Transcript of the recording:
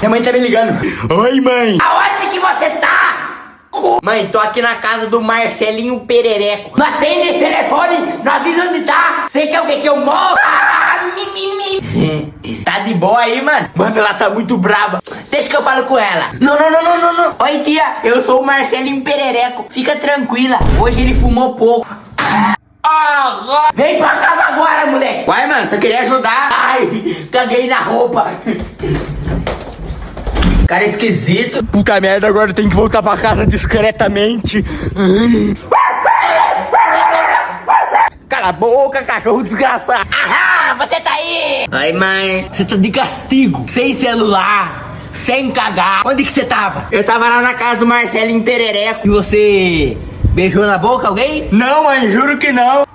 Minha mãe tá me ligando. Oi, mãe. Aonde que você tá? Mãe, tô aqui na casa do Marcelinho Perereco. Não atende esse telefone, não avisa onde tá. Você quer o quê? Que eu morro? Tá de boa aí, mano? Mano, ela tá muito braba. Deixa que eu falo com ela. Não. Oi, tia, eu sou o Marcelinho Perereco. Fica tranquila, hoje ele fumou pouco. Vem pra casa agora, moleque. Uai, mano, você queria ajudar? Ai, caguei na roupa. Cara esquisito. Puta merda, agora eu tenho que voltar pra casa discretamente. Cala a boca, cachorro desgraçado. Aham, você tá aí. Ai, mãe, você tá de castigo. Sem celular, sem cagar. Onde que você tava? Eu tava lá na casa do Marcelinho Perereco. E você beijou na boca alguém? Não, mãe, juro que não.